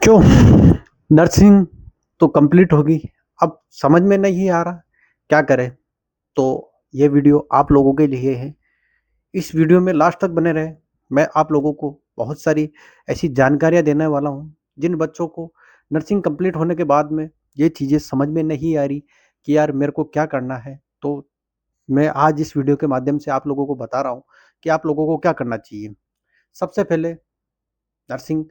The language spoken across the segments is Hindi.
बच्चों, नर्सिंग तो कंप्लीट होगी। अब समझ में नहीं आ रहा क्या करें, तो ये वीडियो आप लोगों के लिए है। इस वीडियो में लास्ट तक बने रहे। मैं आप लोगों को बहुत सारी ऐसी जानकारियां देने वाला हूं जिन बच्चों को नर्सिंग कंप्लीट होने के बाद में ये चीज़ें समझ में नहीं आ रही कि यार मेरे को क्या करना है। तो मैं आज इस वीडियो के माध्यम से आप लोगों को बता रहा हूँ कि आप लोगों को क्या करना चाहिए। सबसे पहले, नर्सिंग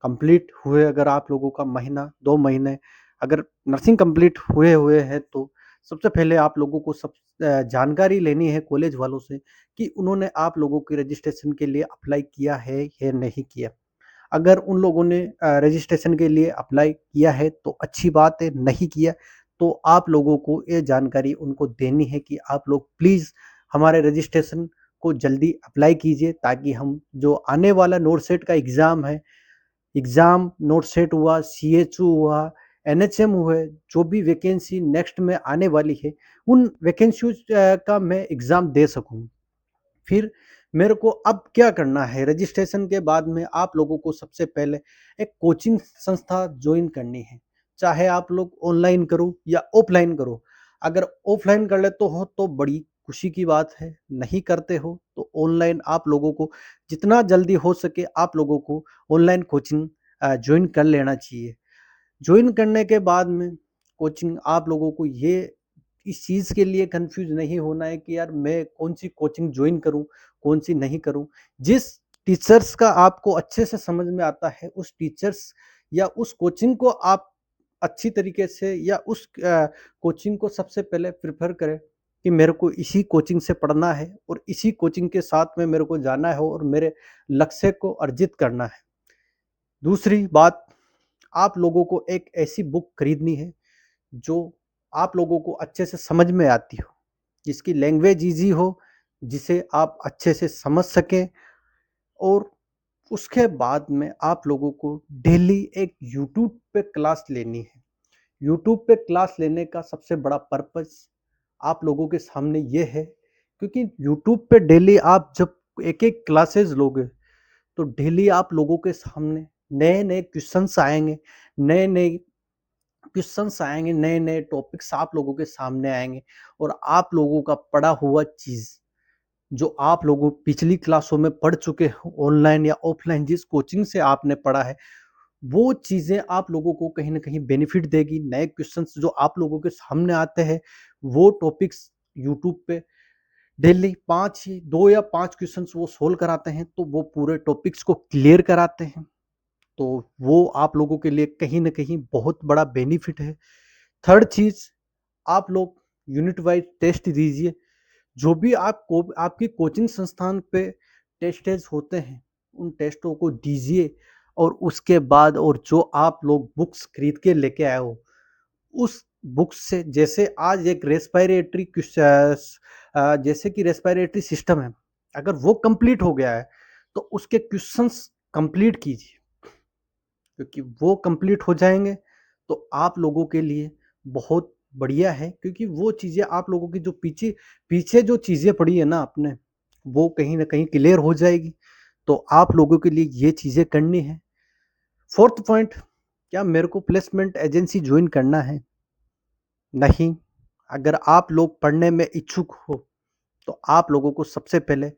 कंप्लीट हुए अगर आप लोगों का महीना 2 महीने अगर नर्सिंग कंप्लीट हुए हुए हैं, तो सबसे पहले आप लोगों को जानकारी लेनी है कॉलेज वालों से कि उन्होंने आप लोगों की रजिस्ट्रेशन के लिए अप्लाई किया है या नहीं किया। अगर उन लोगों ने रजिस्ट्रेशन के लिए अप्लाई किया है तो अच्छी बात है, नहीं किया तो आप लोगों को ये जानकारी उनको देनी है कि आप लोग प्लीज़ हमारे रजिस्ट्रेशन को जल्दी अप्लाई कीजिए, ताकि हम जो आने वाला नोट सेट का एग्ज़ाम है, एग्ज़ाम नोट सेट हुआ, सीएचयू हुआ, एनएचएम हुए, जो भी वैकेंसी नेक्स्ट में आने वाली है, उन वैकेंसीज़ का मैं एग्ज़ाम दे सकूँ। फिर मेरे को अब क्या करना है, रजिस्ट्रेशन के बाद में आप लोगों को सबसे पहले एक कोचिंग संस्था ज्वाइन करनी है। चाहे आप लोग ऑनलाइन करो या ऑफलाइन करो। अगर ऑफलाइन कर लेते हो तो बड़ी खुशी की बात है, नहीं करते हो तो ऑनलाइन आप लोगों को जितना जल्दी हो सके आप लोगों को ऑनलाइन कोचिंग ज्वाइन कर लेना चाहिए। ज्वाइन करने के बाद में कोचिंग आप लोगों को ये इस चीज़ के लिए कंफ्यूज नहीं होना है कि यार मैं कौन सी कोचिंग ज्वाइन करूं, कौन सी नहीं करूं। जिस टीचर्स का आपको अच्छे से समझ में आता है, उस टीचर्स या उस कोचिंग को आप अच्छी तरीके से या उस कोचिंग को सबसे पहले प्रेफर करें कि मेरे को इसी कोचिंग से पढ़ना है और इसी कोचिंग के साथ में मेरे को जाना है और मेरे लक्ष्य को अर्जित करना है। दूसरी बात, आप लोगों को एक ऐसी बुक खरीदनी है जो आप लोगों को अच्छे से समझ में आती हो, जिसकी लैंग्वेज ईजी हो, जिसे आप अच्छे से समझ सकें। और उसके बाद में आप लोगों को डेली एक यूट्यूब पे क्लास लेनी है। यूट्यूब पे क्लास लेने का सबसे बड़ा पर्पस आप लोगों के सामने ये है, क्योंकि यूट्यूब पे डेली आप जब एक एक क्लासेस लोगे तो डेली आप लोगों के सामने नए नए क्वेश्चंस आएंगे, नए नए टॉपिक्स आप लोगों के सामने आएंगे। और आप लोगों का पढ़ा हुआ चीज़ जो आप लोगों पिछली क्लासों में पढ़ चुके हो, ऑनलाइन या ऑफलाइन जिस कोचिंग से आपने पढ़ा है, वो चीज़ें आप लोगों को कहीं ना कहीं बेनिफिट देगी। नए क्वेश्चंस जो आप लोगों के सामने आते हैं, वो टॉपिक्स यूट्यूब पे डेली 2 या 5 क्वेश्चंस वो सोल्व कराते हैं, तो वो पूरे टॉपिक्स को क्लियर कराते हैं। तो वो आप लोगों के लिए कहीं ना कहीं बहुत बड़ा बेनिफिट है। थर्ड चीज़, आप लोग यूनिट वाइज टेस्ट दीजिए। जो भी आपको आपकी कोचिंग संस्थान पे टेस्टेज होते हैं, उन टेस्टों को दीजिए। और उसके बाद और जो आप लोग बुक्स खरीद के लेके आए हो, उस बुक्स से, जैसे आज एक रेस्पिरेटरी जैसे कि रेस्पिरेटरी सिस्टम है, अगर वो कंप्लीट हो गया है तो उसके क्वेश्चंस कंप्लीट कीजिए, क्योंकि वो कंप्लीट हो जाएंगे तो आप लोगों के लिए बहुत बढ़िया है। क्योंकि वो चीज़ें आप लोगों की जो पीछे पीछे जो चीज़ें पड़ी है ना आपने, वो कहीं ना कहीं क्लियर हो जाएगी। तो आप लोगों के लिए ये चीज़ें करनी है। फोर्थ पॉइंट, क्या मेरे को प्लेसमेंट एजेंसी ज्वाइन करना है? नहीं। अगर आप लोग पढ़ने में इच्छुक हो तो आप लोगों को सबसे पहले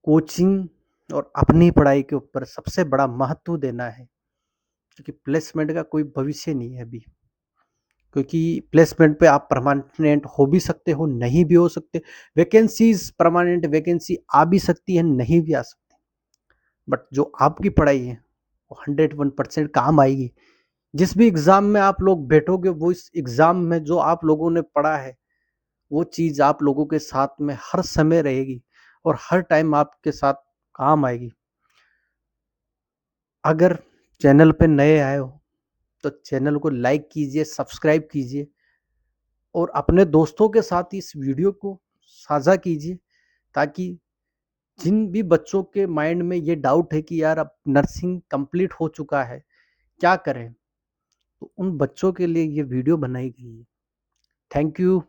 कोचिंग और अपनी पढ़ाई के ऊपर सबसे बड़ा महत्व देना है, क्योंकि प्लेसमेंट का कोई भविष्य नहीं है अभी। क्योंकि प्लेसमेंट पे आप परमानेंट हो भी सकते हो, नहीं भी हो सकते। वैकेंसीज, परमानेंट वैकेंसी आ भी सकती है, नहीं भी आ सकती। बट जो आपकी पढ़ाई है वो 101% काम आएगी। जिस भी एग्ज़ाम में आप लोग बैठोगे, वो इस एग्ज़ाम में जो आप लोगों ने पढ़ा है, वो चीज़ आप लोगों के साथ में हर समय रहेगी और हर टाइम आपके साथ काम आएगी। अगर चैनल पे नए आए हो तो चैनल को लाइक कीजिए, सब्सक्राइब कीजिए और अपने दोस्तों के साथ इस वीडियो को साझा कीजिए, ताकि जिन भी बच्चों के माइंड में ये डाउट है कि यार अब नर्सिंग कंप्लीट हो चुका है, क्या करें, तो उन बच्चों के लिए ये वीडियो बनाई गई है। Thank you.